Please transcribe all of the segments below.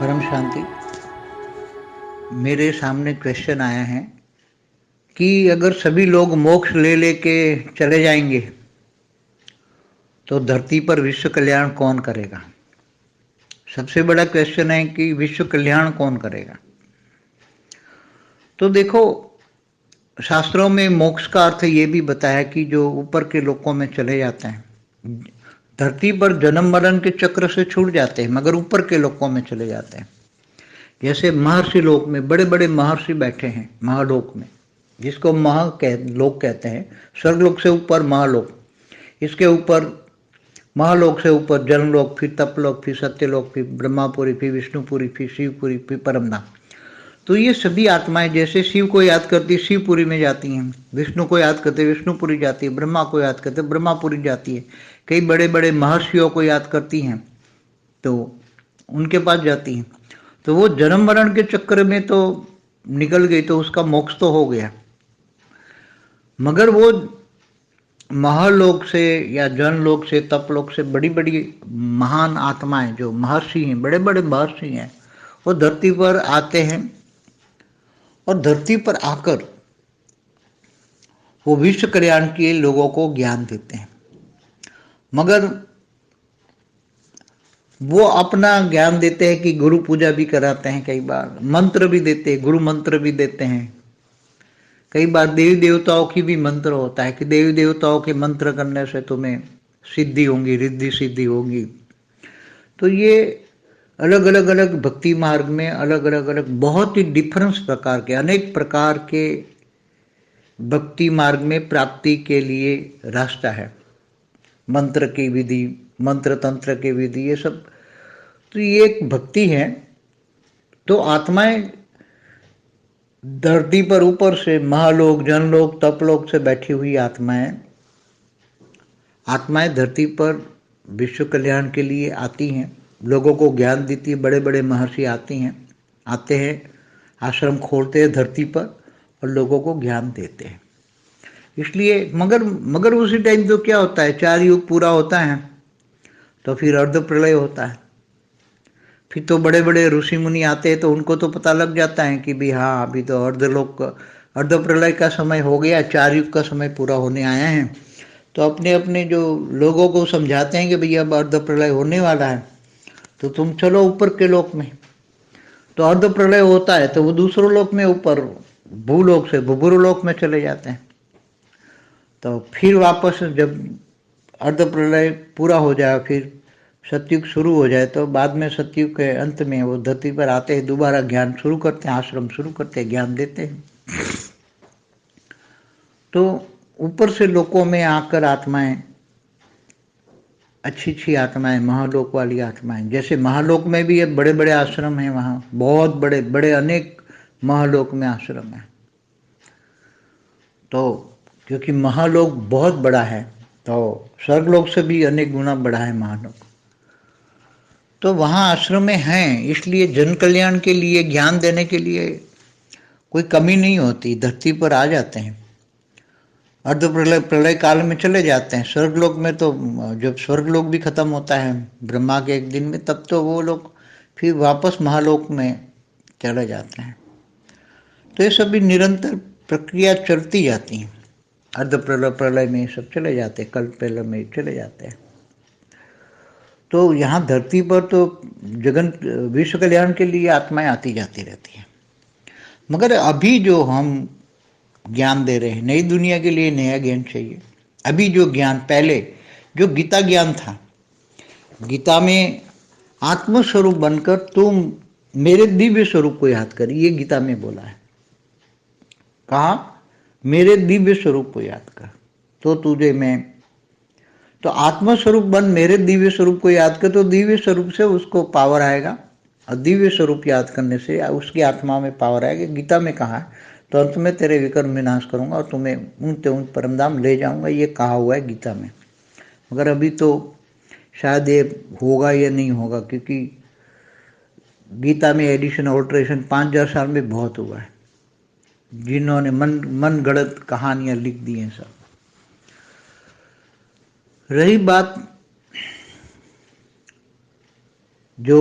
परम शांति। मेरे सामने क्वेश्चन आया है कि अगर सभी लोग मोक्ष ले लेके चले जाएंगे तो धरती पर विश्व कल्याण कौन करेगा। सबसे बड़ा क्वेश्चन है कि विश्व कल्याण कौन करेगा। तो देखो, शास्त्रों में मोक्ष का अर्थ ये भी बताया कि जो ऊपर के लोकों में चले जाते हैं, धरती पर जन्म मरण के चक्र से छूट जाते हैं मगर ऊपर के लोकों में चले जाते हैं। जैसे महर्षि लोक में बड़े बड़े महर्षि बैठे हैं महालोक में, जिसको लोक कहते हैं। स्वर्गलोक से ऊपर महालोक, इसके ऊपर महालोक से ऊपर जनलोक, फिर तपलोक, फिर सत्यलोक, फिर ब्रह्मापुरी, फिर विष्णुपुरी, फिर शिवपुरी, फिर परमधाम। तो ये सभी आत्माएं जैसे शिव को याद करती शिवपुरी में जाती हैं, विष्णु को याद करते विष्णुपुरी जाती है, ब्रह्मा को याद करते ब्रह्मापुरी जाती है, कई बड़े बड़े महर्षियों को याद करती हैं तो उनके पास जाती हैं। तो वो जन्म मरण के चक्कर में तो निकल गई तो उसका मोक्ष तो हो गया, मगर वो महालोक से या जनलोक से तपलोक से बड़ी बड़ी महान आत्माएं जो महर्षि हैं, बड़े बड़े महर्षि हैं, वो धरती पर आते हैं और धरती पर आकर वो विश्व कल्याण के लोगों को ज्ञान देते हैं। मगर वो अपना ज्ञान देते हैं कि गुरु पूजा भी कराते हैं, कई बार मंत्र भी देते हैं, गुरु मंत्र भी देते हैं। कई बार देवी देवताओं की भी मंत्र होता है कि देवी देवताओं के मंत्र करने से तुम्हें सिद्धि होंगी, रिद्धि सिद्धि होगी। तो ये अलग अलग अलग भक्ति मार्ग में अलग अलग अलग बहुत ही डिफरेंस प्रकार के अनेक प्रकार के भक्ति मार्ग में प्राप्ति के लिए रास्ता है। मंत्र की विधि, मंत्र तंत्र की विधि, ये सब तो ये एक भक्ति है। तो आत्माएं धरती पर ऊपर से महालोक, जनलोक, तपलोक से बैठी हुई आत्माएं धरती पर विश्व कल्याण के लिए आती हैं, लोगों को ज्ञान देती है। बड़े बड़े महर्षि आते हैं, आश्रम खोलते हैं धरती पर और लोगों को ज्ञान देते हैं। इसलिए मगर उसी टाइम तो क्या होता है, 4 युग पूरा होता है तो फिर अर्ध प्रलय होता है। फिर तो बड़े बड़े ऋषि मुनि आते हैं तो उनको तो पता लग जाता है कि भी हाँ, अभी तो अर्ध प्रलय का समय हो गया, 4 युग का समय पूरा होने आया है। तो अपने अपने जो लोगों को समझाते हैं कि भैया अब अर्ध प्रलय होने वाला है तो तुम चलो ऊपर के लोक में। तो अर्ध प्रलय होता है तो वो दूसरों लोक में, ऊपर भूलोक से भूभुरलोक में चले जाते हैं। तो फिर वापस जब अर्ध प्रलय पूरा हो जाए, फिर सतयुग शुरू हो जाए, तो बाद में सतयुग के अंत में वो धरती पर आते हैं, दोबारा ज्ञान शुरू करते हैं, आश्रम शुरू करते हैं, ज्ञान देते हैं। तो ऊपर से लोकों में आकर आत्माएं, अच्छी अच्छी आत्माएं, महालोक वाली आत्माएं, जैसे महालोक में भी अब बड़े बड़े आश्रम हैं, वहाँ बहुत बड़े बड़े अनेक महालोक में आश्रम है। तो क्योंकि महालोक बहुत बड़ा है तो स्वर्गलोक से भी अनेक गुना बड़ा है महालोक। तो वहाँ आश्रम हैं, इसलिए जन कल्याण के लिए, ज्ञान देने के लिए कोई कमी नहीं होती, धरती पर आ जाते हैं। अर्ध प्रलय काल में चले जाते हैं स्वर्गलोक में। तो जब स्वर्गलोक भी खत्म होता है ब्रह्मा के एक दिन में, तब तो वो लोग फिर वापस महालोक में चले जाते हैं। तो ये सभी निरंतर प्रक्रिया चलती जाती है। अर्ध प्रलय में सब चले जाते हैं, कल्प प्रलय में चले जाते हैं। तो यहाँ धरती पर तो विश्व कल्याण के लिए आत्माएं आती जाती रहती हैं। मगर अभी जो हम ज्ञान दे रहे हैं, नई दुनिया के लिए नया ज्ञान चाहिए। अभी जो ज्ञान, पहले जो गीता ज्ञान था, गीता में आत्मस्वरूप बनकर तुम मेरे दिव्य स्वरूप को याद कर, ये गीता में बोला है। कहा, मेरे दिव्य स्वरूप को याद कर तो तुझे मैं, तो आत्मस्वरूप बन, मेरे दिव्य स्वरूप को याद कर तो दिव्य स्वरूप से उसको पावर आएगा, और दिव्य स्वरूप याद करने से उसकी आत्मा में पावर आएगी। गीता में कहा है, तो अंत में तेरे विकर्म विनाश करूंगा और तुम्हें उन परमधाम ले जाऊंगा, ये कहा हुआ है गीता में। मगर अभी तो शायद ये होगा या नहीं होगा, क्योंकि गीता में एडिशन ऑल्ट्रेशन 5000 साल में बहुत हुआ है। जिन्होंने मन गढ़ंत कहानियां लिख दी हैं सब। रही बात जो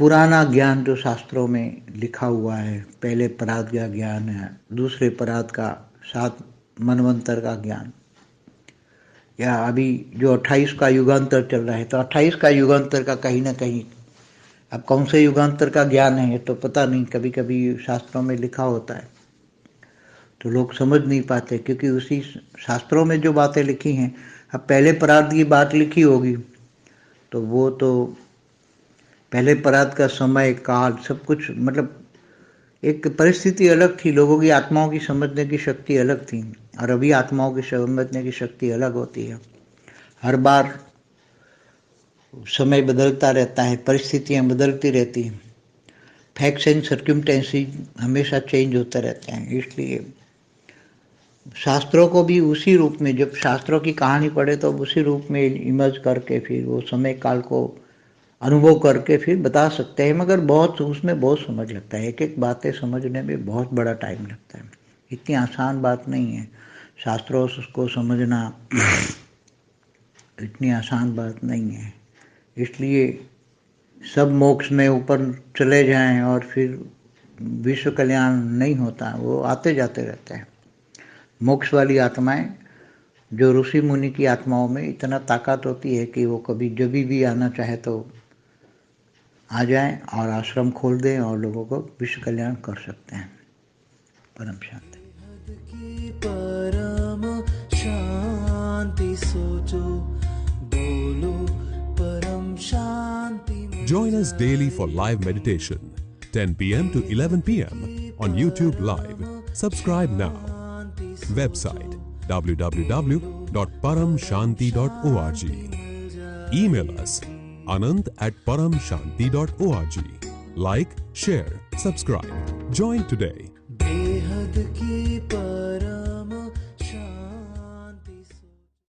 पुराना ज्ञान जो शास्त्रों में लिखा हुआ है, पहले परात का ज्ञान है, दूसरे परात का 7 मनवंतर का ज्ञान, या अभी जो 28 का युगांतर चल रहा है, तो 28 का युगांतर का कहीं ना कहीं, अब कौन से युगांतर का ज्ञान है ये तो पता नहीं, कभी कभी शास्त्रों में लिखा होता है तो लोग समझ नहीं पाते, क्योंकि उसी शास्त्रों में जो बातें लिखी हैं, अब पहले परात की बात लिखी होगी तो वो तो पहले परात का समय काल सब कुछ, मतलब एक परिस्थिति अलग थी, लोगों की आत्माओं की समझने की शक्ति अलग थी, और अभी आत्माओं की समझने की शक्ति अलग होती है। हर बार समय बदलता रहता है, परिस्थितियाँ बदलती रहती हैं, फैक्ट्स एंड सर्कमस्टेंसेस हमेशा चेंज होते रहते हैं। इसलिए शास्त्रों को भी उसी रूप में, जब शास्त्रों की कहानी पढ़े तो उसी रूप में इमर्ज करके फिर वो समय काल को अनुभव करके फिर बता सकते हैं, मगर बहुत उसमें बहुत समझ लगता है, एक एक बातें समझने में बहुत बड़ा टाइम लगता है, इतनी आसान बात नहीं है शास्त्रों को समझना, इतनी आसान बात नहीं है। इसलिए सब मोक्ष में ऊपर चले जाएं और फिर विश्व कल्याण नहीं होता, वो आते जाते रहते हैं। मोक्ष वाली आत्माएं, जो ऋषि मुनि की आत्माओं में इतना ताकत होती है कि वो कभी जब भी आना चाहे तो आ जाएं और आश्रम खोल दें और लोगों को विश्व कल्याण कर सकते हैं। परम शांति। परम शांति सोचो, बोलो परम शांति। Join us daily for live meditation, 10 p.m. to 11 p.m. on YouTube Live. Subscribe now. Website www.paramshanti.org. Email us anant@paramshanti.org. Like, share, subscribe. Join today. बेहद की परम